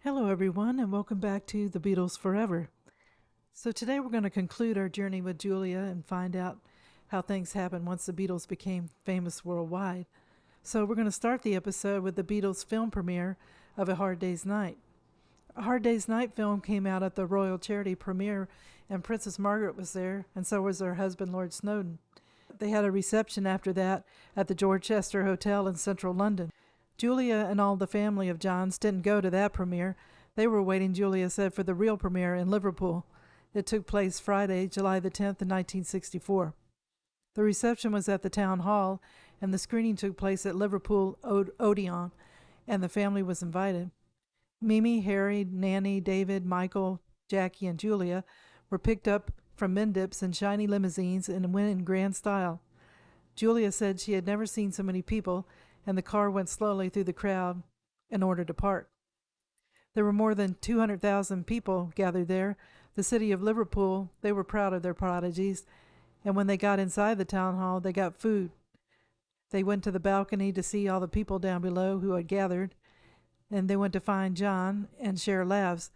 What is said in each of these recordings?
Hello, everyone, and welcome back to the Beatles Forever. So, today we're going to conclude our journey with Julia and find out how things happened once the Beatles became famous worldwide. So, we're going to start the episode with the Beatles' film premiere of A Hard Day's Night. A Hard Day's Night film came out at the Royal Charity premiere, and Princess Margaret was there, and so was her husband, Lord Snowdon. They had a reception after that at the Dorchester Hotel in central London. Julia and all the family of John's didn't go to that premiere. They were waiting, Julia said, for the real premiere in Liverpool. It took place Friday, July the 10th, in 1964. The reception was at the town hall, and the screening took place at Liverpool Odeon, and the family was invited. Mimi, Harry, Nanny, David, Michael, Jackie, and Julia were picked up from Mendips in shiny limousines and went in grand style. Julia said she had never seen so many people, and the car went slowly through the crowd in order to park. There were more than 200,000 people gathered there. The city of Liverpool, they were proud of their prodigies, and when they got inside the town hall, they got food. They went to the balcony to see all the people down below who had gathered, and they went to find John and share laughs.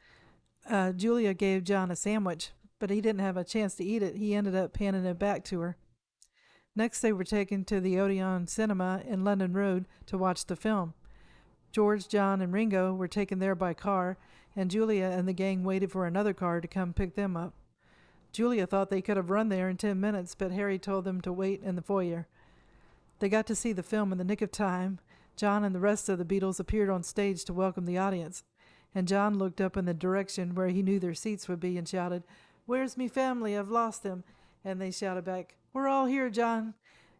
Julia gave John a sandwich, but he didn't have a chance to eat it. He ended up handing it back to her. Next, they were taken to the Odeon Cinema in London Road to watch the film. George, John, and Ringo were taken there by car, and Julia and the gang waited for another car to come pick them up. Julia thought they could have run there in 10 minutes, but Harry told them to wait in the foyer. They got to see the film in the nick of time. John and the rest of the Beatles appeared on stage to welcome the audience, and John looked up in the direction where he knew their seats would be and shouted, "Where's me family? I've lost them." And they shouted back, "We're all here, John."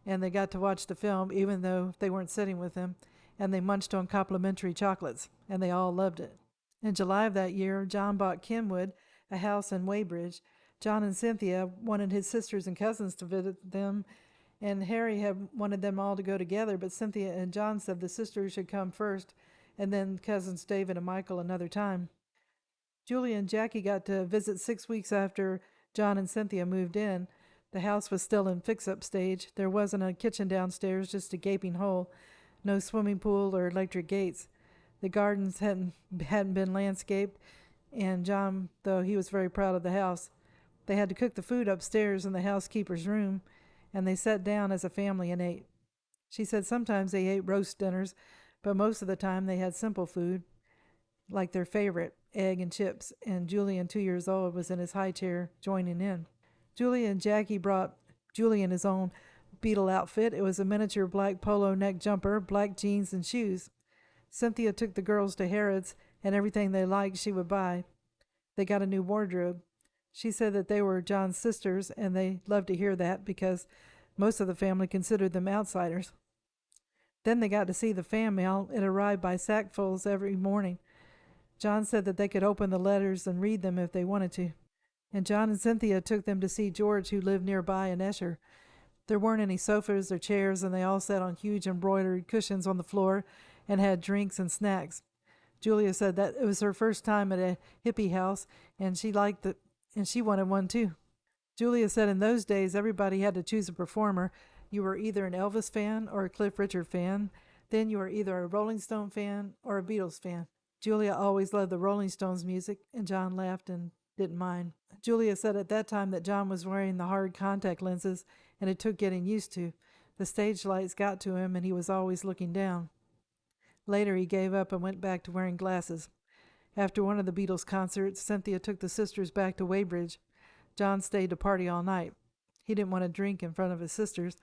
And they got to watch the film even though they weren't sitting with him, and they munched on complimentary chocolates, and they all loved it. In July of that year, John bought Kenwood, a house in Weybridge. John and Cynthia wanted his sisters and cousins to visit them, and Harry had wanted them all to go together, but Cynthia and John said the sisters should come first, and then cousins David and Michael another time. Julia and Jackie got to visit 6 weeks after John and Cynthia moved in. The house was still in fix-up stage. There wasn't a kitchen downstairs, just a gaping hole. No swimming pool or electric gates. The gardens hadn't been landscaped, and John, though he was very proud of the house, they had to cook the food upstairs in the housekeeper's room, and they sat down as a family and ate. She said sometimes they ate roast dinners, but most of the time they had simple food, like their favorite, egg and chips, and Julian, 2 years old, was in his high chair joining in. Julia and Jackie brought Julian his own Beatle outfit. It was a miniature black polo neck jumper, black jeans, and shoes. Cynthia took the girls to Harrods, and everything they liked she would buy. They got a new wardrobe. She said that they were John's sisters, and they loved to hear that because most of the family considered them outsiders. Then they got to see the fan mail. It arrived by sackfuls every morning. John said that they could open the letters and read them if they wanted to. And John and Cynthia took them to see George, who lived nearby in Esher. There weren't any sofas or chairs, and they all sat on huge embroidered cushions on the floor and had drinks and snacks. Julia said that it was her first time at a hippie house, and she liked it, and she wanted one too. Julia said in those days everybody had to choose a performer. You were either an Elvis fan or a Cliff Richard fan. Then you were either a Rolling Stone fan or a Beatles fan. Julia always loved the Rolling Stones music, and John laughed and didn't mind. Julia said at that time that John was wearing the hard contact lenses, and it took getting used to. The stage lights got to him, and he was always looking down. Later, he gave up and went back to wearing glasses. After one of the Beatles concerts, Cynthia took the sisters back to Weybridge. John stayed to party all night. He didn't want to drink in front of his sisters.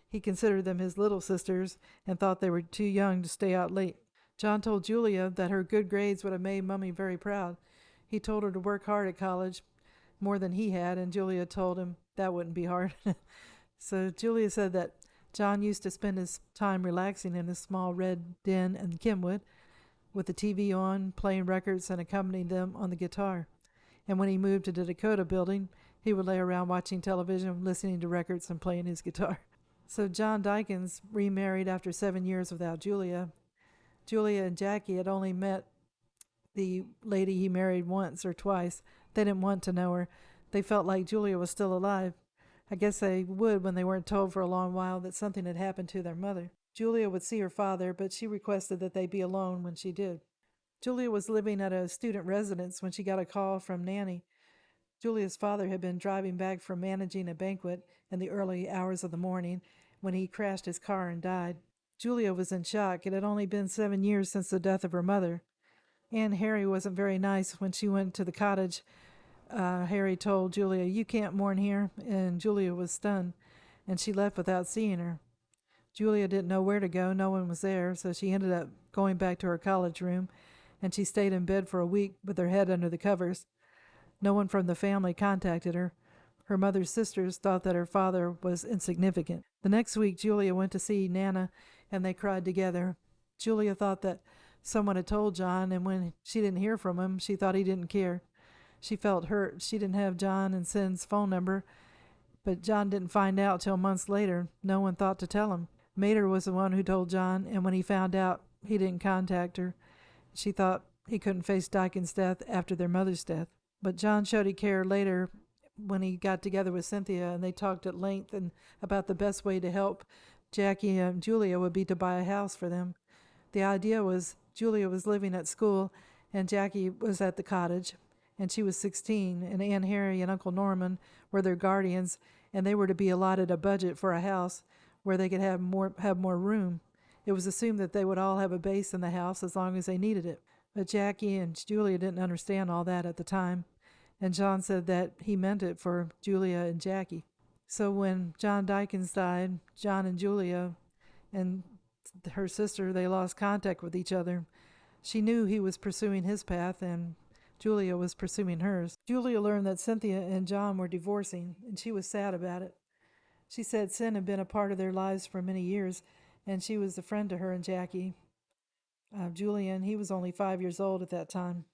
He considered them his little sisters and thought they were too young to stay out late. John told Julia that her good grades would have made Mummy very proud. He told her to work hard at college, more than he had, and Julia told him that wouldn't be hard. So Julia said that John used to spend his time relaxing in his small red den in Kenwood with the TV on, playing records and accompanying them on the guitar. And when he moved to the Dakota building, he would lay around watching television, listening to records, and playing his guitar. So John Dykins remarried after 7 years without Julia. Julia and Jackie had only met the lady he married once or twice. They didn't want to know her. They felt like Julia was still alive. I guess they would when they weren't told for a long while that something had happened to their mother. Julia would see her father, but she requested that they be alone when she did. Julia was living at a student residence when she got a call from Nanny. Julia's father had been driving back from managing a banquet in the early hours of the morning when he crashed his car and died. Julia was in shock. It had only been 7 years since the death of her mother. Aunt Harry wasn't very nice when she went to the cottage. Harry told Julia, "You can't mourn here," and Julia was stunned, and she left without seeing her. Julia didn't know where to go. No one was there, so she ended up going back to her college room, and she stayed in bed for a week with her head under the covers. No one from the family contacted her. Her mother's sisters thought that her father was insignificant. The next week, Julia went to see Nana, and they cried together. Julia thought that someone had told John, and when she didn't hear from him, she thought he didn't care. She felt hurt. She didn't have John and Sin's phone number, but John didn't find out till months later. No one thought to tell him. Mater was the one who told John, and when he found out, he didn't contact her. She thought he couldn't face Dyken's death after their mother's death. But John showed he cared later when he got together with Cynthia, and they talked at length and about the best way to help Jackie and Julia would be to buy a house for them. The idea was Julia was living at school and Jackie was at the cottage, and she was 16, and Aunt Harry and Uncle Norman were their guardians, and they were to be allotted a budget for a house where they could have more room. It was assumed that they would all have a base in the house as long as they needed it. But Jackie and Julia didn't understand all that at the time, and John said that he meant it for Julia and Jackie. So when John Dykins died, John and Julia and her sister, they lost contact with each other. She knew he was pursuing his path, and Julia was pursuing hers. Julia learned that Cynthia and John were divorcing, and she was sad about it. She said Sin had been a part of their lives for many years, and she was a friend to her and Jackie. Julian, he was only 5 years old at that time.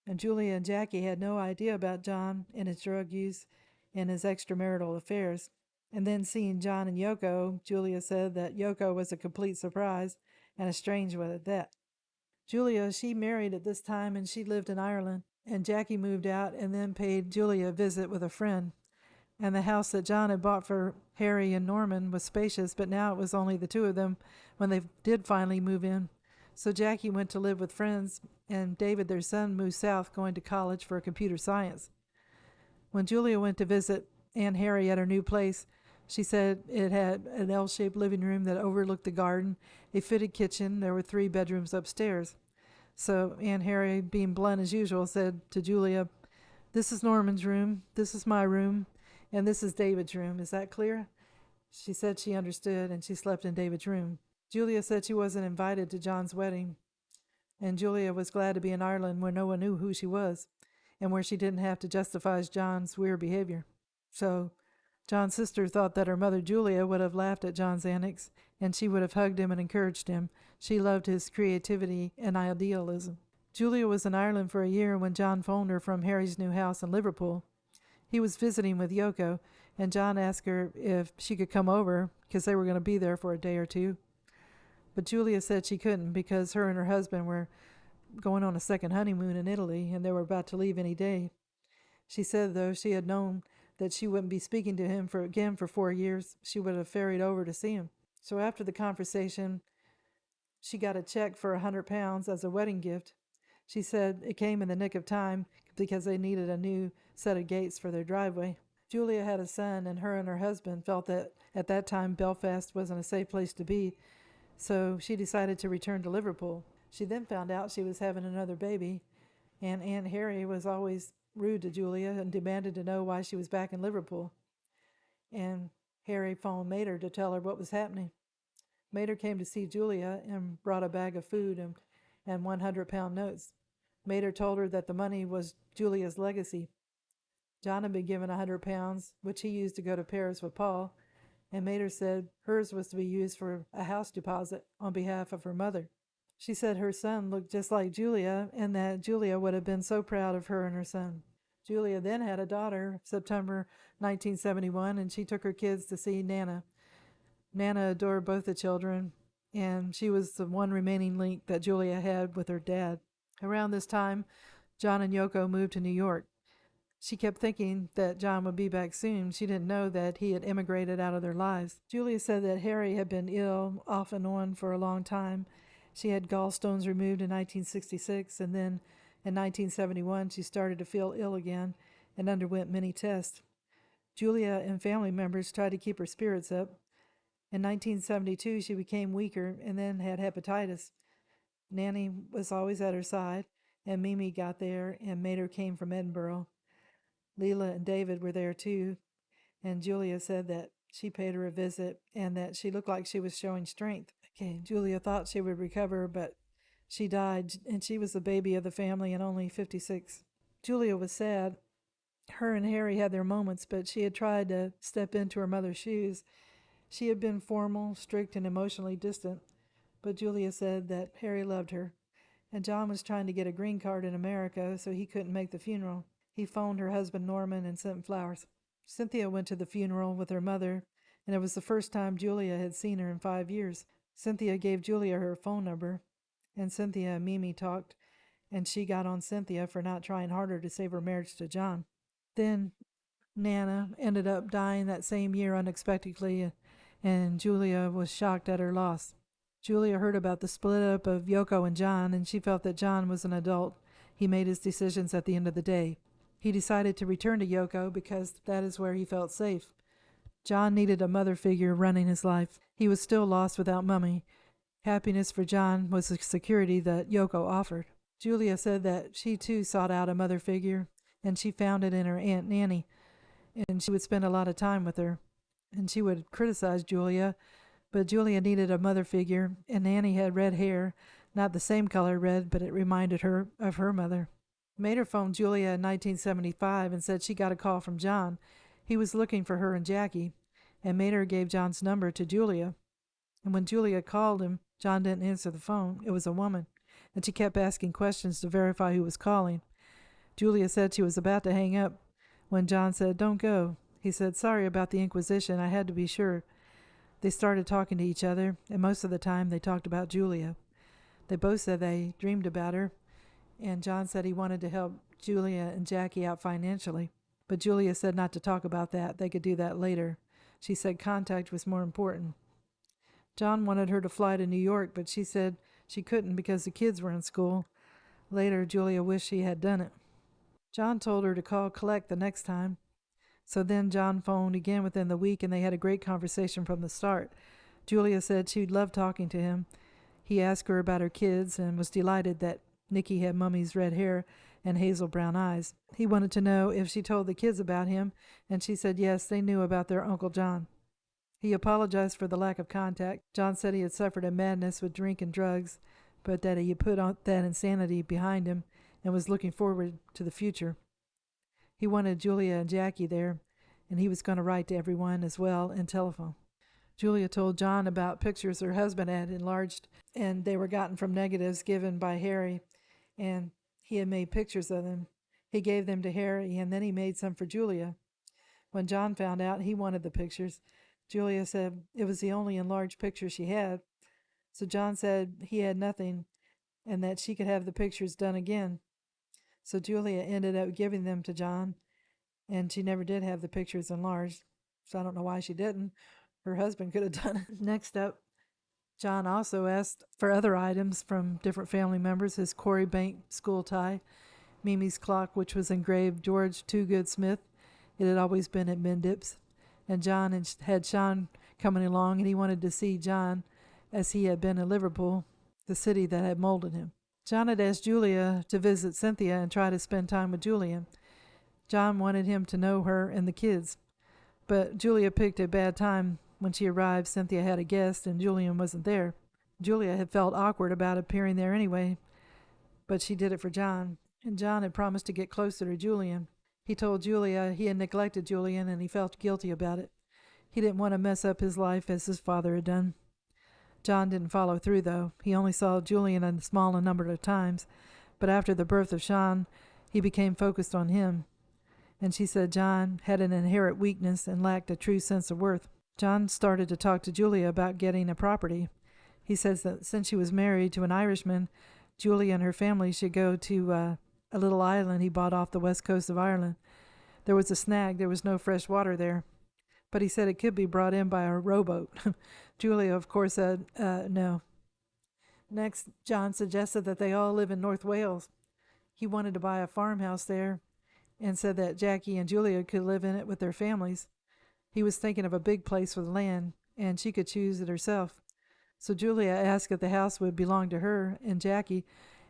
And Julia and Jackie had no idea about John and his drug use and his extramarital affairs. And then seeing John and Yoko, Julia said that Yoko was a complete surprise, and a strange one at that. Julia, she married at this time and she lived in Ireland. And Jackie moved out and then paid Julia a visit with a friend. And the house that John had bought for Harry and Norman was spacious, but now it was only the two of them when they did finally move in. So Jackie went to live with friends, and David, their son, moved south going to college for computer science. When Julia went to visit Aunt Harry at her new place, she said it had an L-shaped living room that overlooked the garden, a fitted kitchen. There were 3 bedrooms upstairs. So Aunt Harry, being blunt as usual, said to Julia, "This is Norman's room, this is my room, and this is David's room. Is that clear?" She said she understood, and she slept in David's room. Julia said she wasn't invited to John's wedding, and Julia was glad to be in Ireland where no one knew who she was, and where she didn't have to justify John's weird behavior. So John's sister thought that her mother Julia would have laughed at John's antics, and she would have hugged him and encouraged him. She loved his creativity and idealism. Julia was in Ireland for a year when John phoned her from Harry's new house in Liverpool. He was visiting with Yoko, and John asked her if she could come over because they were going to be there for a day or two. But Julia said she couldn't because her and her husband were going on a second honeymoon in Italy, and they were about to leave any day. She said, though she had known that she wouldn't be speaking to him again for 4 years, she would have ferried over to see him. So after the conversation, she got a check for £100 as a wedding gift. She said it came in the nick of time because they needed a new set of gates for their driveway. Julia had a son, and her husband felt that at that time Belfast wasn't a safe place to be, so she decided to return to Liverpool. She then found out she was having another baby, and Aunt Harry was always rude to Julia and demanded to know why she was back in Liverpool. And Harry phoned Mater to tell her what was happening. Mater came to see Julia and brought a bag of food and £100 notes. Mater told her that the money was Julia's legacy. John had been given £100, which he used to go to Paris with Paul, and Mater said hers was to be used for a house deposit on behalf of her mother. She said her son looked just like Julia, and that Julia would have been so proud of her and her son. Julia then had a daughter, September 1971, and she took her kids to see Nana. Nana adored both the children, and she was the one remaining link that Julia had with her dad. Around this time, John and Yoko moved to New York. She kept thinking that John would be back soon. She didn't know that he had immigrated out of their lives. Julia said that Harry had been ill off and on for a long time. She had gallstones removed in 1966, and then in 1971 she started to feel ill again and underwent many tests. Julia and family members tried to keep her spirits up. In 1972, she became weaker and then had hepatitis. Nanny was always at her side, and Mimi got there, and Mater came from Edinburgh. Leela and David were there too, and Julia said that she paid her a visit and that she looked like she was showing strength. Okay, Julia thought she would recover, but she died, and she was the baby of the family and only 56. Julia was sad. Her and Harry had their moments, but she had tried to step into her mother's shoes. She had been formal, strict, and emotionally distant, but Julia said that Harry loved her, and John was trying to get a green card in America, so he couldn't make the funeral. He phoned her husband Norman and sent flowers. Cynthia went to the funeral with her mother, and it was the first time Julia had seen her in 5 years. Cynthia gave Julia her phone number, and Cynthia and Mimi talked, and she got on Cynthia for not trying harder to save her marriage to John. Then Nana ended up dying that same year unexpectedly, and Julia was shocked at her loss. Julia heard about the split up of Yoko and John, and she felt that John was an adult. He made his decisions at the end of the day. He decided to return to Yoko because that is where he felt safe. John needed a mother figure running his life. He was still lost without Mummy. Happiness for John was the security that Yoko offered. Julia said that she too sought out a mother figure, and she found it in her Aunt Nanny, and she would spend a lot of time with her. And she would criticize Julia, but Julia needed a mother figure, and Nanny had red hair, not the same color red, but it reminded her of her mother. Mater phoned Julia in 1975 and said she got a call from John. He was looking for her and Jackie, and Mater gave John's number to Julia. And when Julia called him, John didn't answer the phone. It was a woman, and she kept asking questions to verify who was calling. Julia said she was about to hang up when John said, "Don't go." He said, "Sorry about the Inquisition. I had to be sure." They started talking to each other, and most of the time they talked about Julia. They both said they dreamed about her, and John said he wanted to help Julia and Jackie out financially. But Julia said not to talk about that. They could do that later. She said contact was more important. John wanted her to fly to New York, but she said she couldn't because the kids were in school. Later, Julia wished she had done it. John told her to call collect the next time. So then John phoned again within the week, and they had a great conversation from the start. Julia said she'd love talking to him. He asked her about her kids and was delighted that Nikki had Mummy's red hair and hazel brown eyes. He wanted to know if she told the kids about him, and she said yes, they knew about their Uncle John. He apologized for the lack of contact. John said he had suffered a madness with drink and drugs, but that he had put that insanity behind him and was looking forward to the future. He wanted Julia and Jackie there, and he was going to write to everyone as well and telephone. Julia told John about pictures her husband had enlarged, and they were gotten from negatives given by Harry, and he had made pictures of them. He gave them to Harry, and then he made some for Julia. When John found out he wanted the pictures, Julia said it was the only enlarged picture she had. So John said he had nothing and that she could have the pictures done again. So Julia ended up giving them to John, and she never did have the pictures enlarged. So I don't know why she didn't. Her husband could have done it. Next up, John also asked for other items from different family members: his Quarry Bank school tie, Mimi's clock, which was engraved George Toogood Smith. It had always been at Mendip's. And John had Sean coming along, and he wanted to see John as he had been in Liverpool, the city that had molded him. John had asked Julia to visit Cynthia and try to spend time with Julia. John wanted him to know her and the kids. But Julia picked a bad time. When she arrived, Cynthia had a guest, and Julian wasn't there. Julia had felt awkward about appearing there anyway, but she did it for John, and John had promised to get closer to Julian. He told Julia he had neglected Julian, and he felt guilty about it. He didn't want to mess up his life as his father had done. John didn't follow through, though. He only saw Julian a small number of times, but after the birth of Sean, he became focused on him. And she said John had an inherent weakness and lacked a true sense of worth. John started to talk to Julia about getting a property. He says that since she was married to an Irishman, Julia and her family should go to a little island he bought off the west coast of Ireland. There was a snag. There was no fresh water there. But he said it could be brought in by a rowboat. Julia, of course, said no. Next, John suggested that they all live in North Wales. He wanted to buy a farmhouse there and said that Jackie and Julia could live in it with their families. He was thinking of a big place with land, and she could choose it herself. So Julia asked if the house would belong to her and Jackie,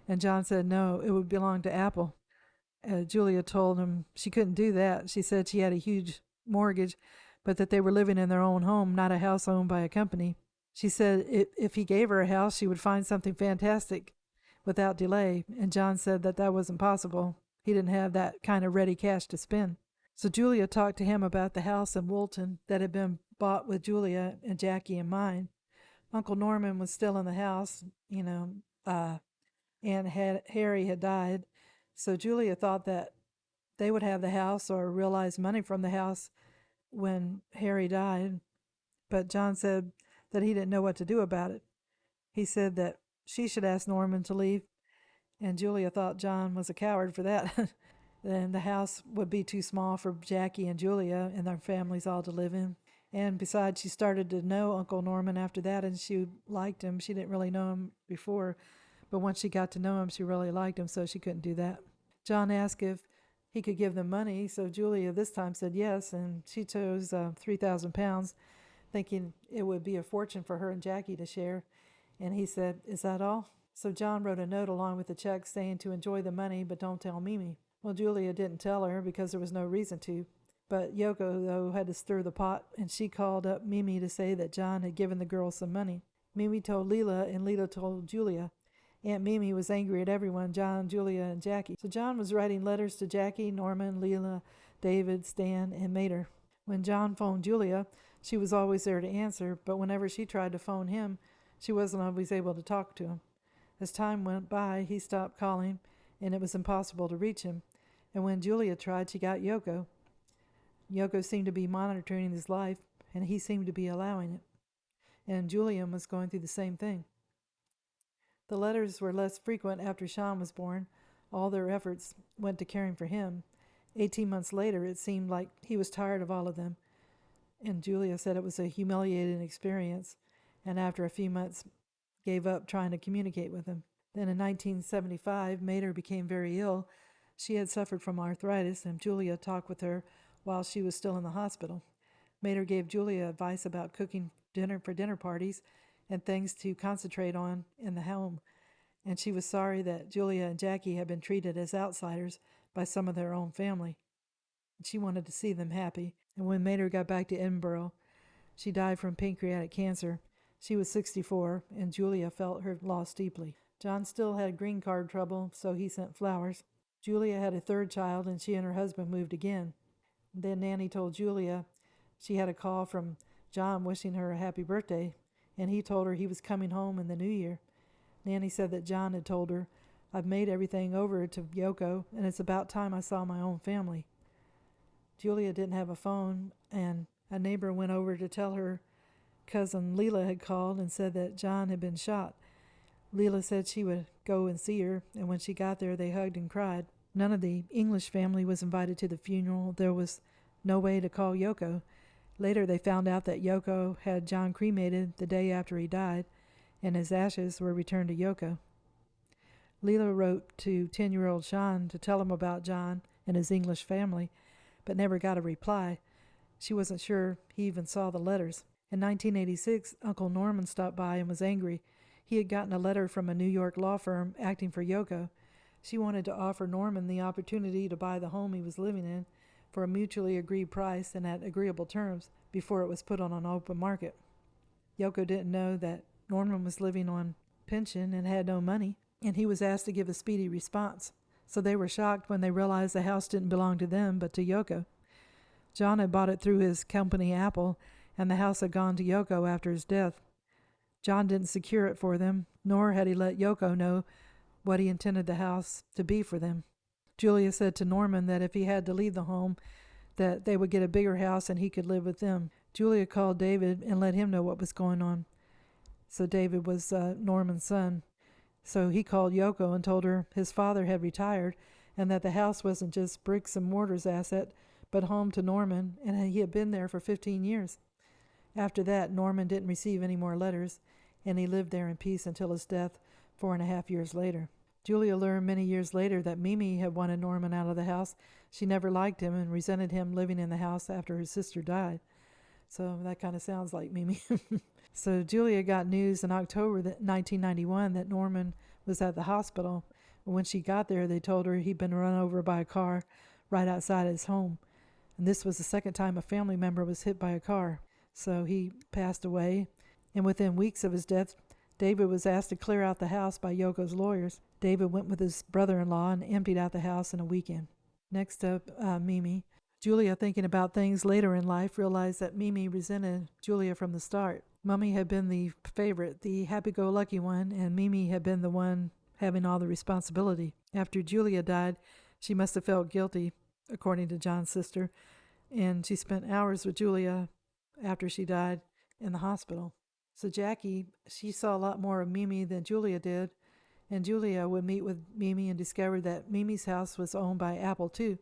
and John said no, it would belong to Apple. Julia told him she couldn't do that. She said she had a huge mortgage, but that they were living in their own home, not a house owned by a company. She said if he gave her a house, she would find something fantastic without delay, and John said that that wasn't possible. He didn't have that kind of ready cash to spend. So Julia talked to him about the house in Woolton that had been bought with Julia and Jackie in mind. Uncle Norman was still in the house, and Harry had died. So Julia thought that they would have the house or realize money from the house when Harry died. But John said that he didn't know what to do about it. He said that she should ask Norman to leave, and Julia thought John was a coward for that. Then the house would be too small for Jackie and Julia and their families all to live in. And besides, she started to know Uncle Norman after that, and she liked him. She didn't really know him before, but once she got to know him, she really liked him, so she couldn't do that. John asked if he could give them money, so Julia this time said yes, and she chose £3,000, thinking it would be a fortune for her and Jackie to share. And he said, "Is that all?" So John wrote a note along with the check saying to enjoy the money, but don't tell Mimi. Well, Julia didn't tell her because there was no reason to. But Yoko, though, had to stir the pot, and she called up Mimi to say that John had given the girls some money. Mimi told Leela, and Leela told Julia. Aunt Mimi was angry at everyone, John, Julia, and Jackie. So John was writing letters to Jackie, Norman, Leela, David, Stan, and Mater. When John phoned Julia, she was always there to answer, but whenever she tried to phone him, she wasn't always able to talk to him. As time went by, he stopped calling, and it was impossible to reach him. And when Julia tried, she got Yoko. Yoko seemed to be monitoring his life, and he seemed to be allowing it. And Julian was going through the same thing. The letters were less frequent after Sean was born. All their efforts went to caring for him. 18 months later, it seemed like he was tired of all of them, and Julia said it was a humiliating experience, and after a few months gave up trying to communicate with him. Then in 1975, Mater became very ill. She had suffered from arthritis, and Julia talked with her while she was still in the hospital. Mater gave Julia advice about cooking dinner for dinner parties and things to concentrate on in the home, and she was sorry that Julia and Jackie had been treated as outsiders by some of their own family. She wanted to see them happy, and when Mater got back to Edinburgh, she died from pancreatic cancer. She was 64, and Julia felt her loss deeply. John still had green card trouble, so he sent flowers. Julia had a third child, and she and her husband moved again. Then Nanny told Julia she had a call from John wishing her a happy birthday, and he told her he was coming home in the new year. Nanny said that John had told her, "I've made everything over to Yoko, and it's about time I saw my own family." Julia didn't have a phone, and a neighbor went over to tell her cousin Leela had called and said that John had been shot. Leela said she would go and see her, and when she got there, they hugged and cried. None of the English family was invited to the funeral. There was no way to call Yoko. Later, they found out that Yoko had John cremated the day after he died, and his ashes were returned to Yoko. Leela wrote to 10-year-old Sean to tell him about John and his English family, but never got a reply. She wasn't sure he even saw the letters. In 1986, Uncle Norman stopped by and was angry. He had gotten a letter from a New York law firm acting for Yoko. She wanted to offer Norman the opportunity to buy the home he was living in for a mutually agreed price and at agreeable terms before it was put on an open market. Yoko didn't know that Norman was living on pension and had no money, and he was asked to give a speedy response. So they were shocked when they realized the house didn't belong to them but to Yoko. John had bought it through his company Apple, and the house had gone to Yoko after his death. John didn't secure it for them, nor had he let Yoko know what he intended the house to be for them. Julia said to Norman that if he had to leave the home, that they would get a bigger house and he could live with them. Julia called David and let him know what was going on. So David was Norman's son. So he called Yoko and told her his father had retired and that the house wasn't just bricks and mortars asset, but home to Norman, and he had been there for 15 years. After that, Norman didn't receive any more letters, and he lived there in peace until his death 4.5 years later. Julia learned many years later that Mimi had wanted Norman out of the house. She never liked him and resented him living in the house after his sister died. So that kind of sounds like Mimi. So Julia got news in October 1991 that Norman was at the hospital. When she got there, they told her he'd been run over by a car right outside his home. And this was the second time a family member was hit by a car. So he passed away. And within weeks of his death, David was asked to clear out the house by Yoko's lawyers. David went with his brother-in-law and emptied out the house in a weekend. Next up, Mimi. Julia, thinking about things later in life, realized that Mimi resented Julia from the start. Mummy had been the favorite, the happy-go-lucky one, and Mimi had been the one having all the responsibility. After Julia died, she must have felt guilty, according to John's sister, and she spent hours with Julia after she died in the hospital. So Jackie, she saw a lot more of Mimi than Julia did, and Julia would meet with Mimi and discovered that Mimi's house was owned by Apple too.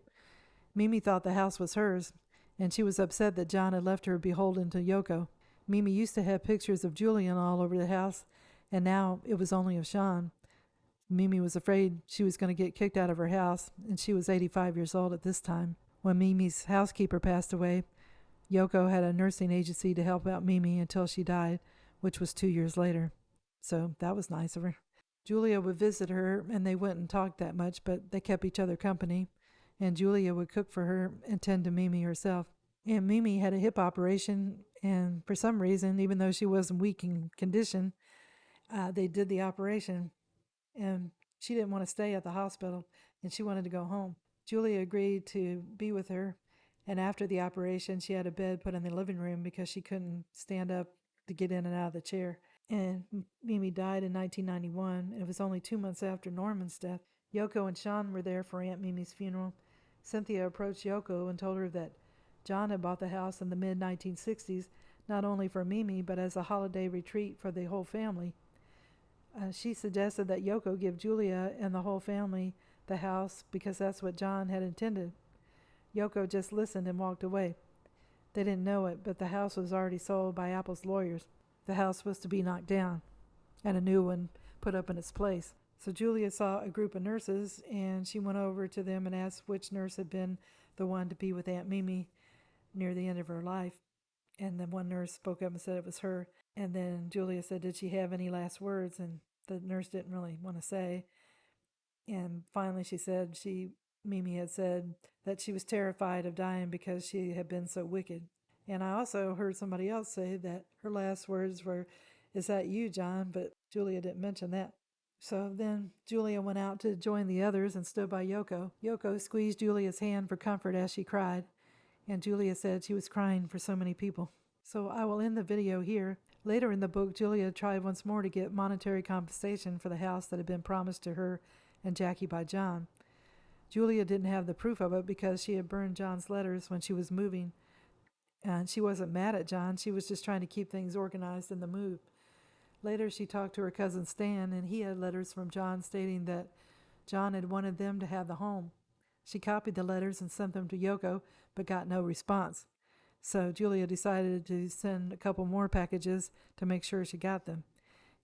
Mimi thought the house was hers, and she was upset that John had left her beholden to Yoko. Mimi used to have pictures of Julian all over the house, and now it was only of Sean. Mimi was afraid she was going to get kicked out of her house, and she was 85 years old at this time. When Mimi's housekeeper passed away, Yoko had a nursing agency to help out Mimi until she died, which was 2 years later. So that was nice of her. Julia would visit her, and they wouldn't talk that much, but they kept each other company, and Julia would cook for her and tend to Mimi herself. And Mimi had a hip operation, and for some reason, even though she wasn't weak in condition, they did the operation, and she didn't want to stay at the hospital, and she wanted to go home. Julia agreed to be with her, and after the operation, she had a bed put in the living room because she couldn't stand up to get in and out of the chair. And Mimi died in 1991, and it was only 2 months after Norman's death. Yoko and Sean were there for Aunt Mimi's funeral. Cynthia approached Yoko and told her that John had bought the house in the mid-1960s, not only for Mimi, but as a holiday retreat for the whole family. She suggested that Yoko give Julia and the whole family the house because that's what John had intended. Yoko just listened and walked away. They didn't know it, but the house was already sold by Apple's lawyers. The house was to be knocked down and a new one put up in its place. So Julia saw a group of nurses, and she went over to them and asked which nurse had been the one to be with Aunt Mimi near the end of her life. And then one nurse spoke up and said it was her. And then Julia said, did she have any last words? And the nurse didn't really want to say. And finally she said Mimi had said that she was terrified of dying because she had been so wicked. And I also heard somebody else say that her last words were, is that you, John? But Julia didn't mention that. So then Julia went out to join the others and stood by Yoko. Yoko squeezed Julia's hand for comfort as she cried, and Julia said she was crying for so many people. So I will end the video here. Later in the book, Julia tried once more to get monetary compensation for the house that had been promised to her and Jackie by John. Julia didn't have the proof of it because she had burned John's letters when she was moving, and she wasn't mad at John. She was just trying to keep things organized in the move. Later, she talked to her cousin Stan, and he had letters from John stating that John had wanted them to have the home. She copied the letters and sent them to Yoko, but got no response. So Julia decided to send a couple more packages to make sure she got them.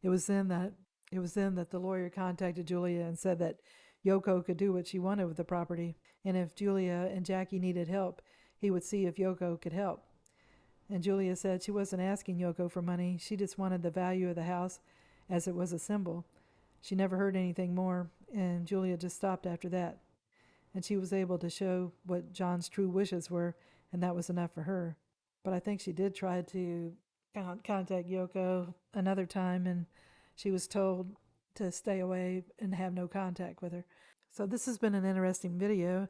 It was then that the lawyer contacted Julia and said that Yoko could do what she wanted with the property, and if Julia and Jackie needed help, he would see if Yoko could help. And Julia said she wasn't asking Yoko for money. She just wanted the value of the house as it was a symbol. She never heard anything more, and Julia just stopped after that. And she was able to show what John's true wishes were, and that was enough for her. But I think she did try to contact Yoko another time, and she was told to stay away and have no contact with her. So this has been an interesting video,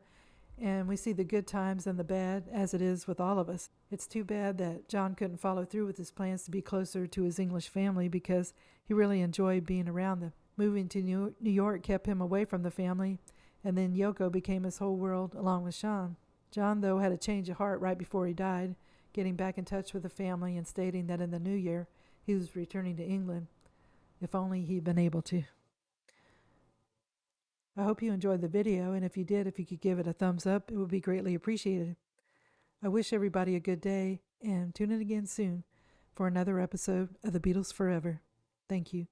and we see the good times and the bad, as it is with all of us. It's too bad that John couldn't follow through with his plans to be closer to his English family because he really enjoyed being around them. Moving to New York kept him away from the family, and then Yoko became his whole world along with Sean. John, though, had a change of heart right before he died, getting back in touch with the family and stating that in the new year he was returning to England. If only he'd been able to. I hope you enjoyed the video, and if you did, if you could give it a thumbs up, it would be greatly appreciated. I wish everybody a good day, and tune in again soon for another episode of The Beatles Forever. Thank you.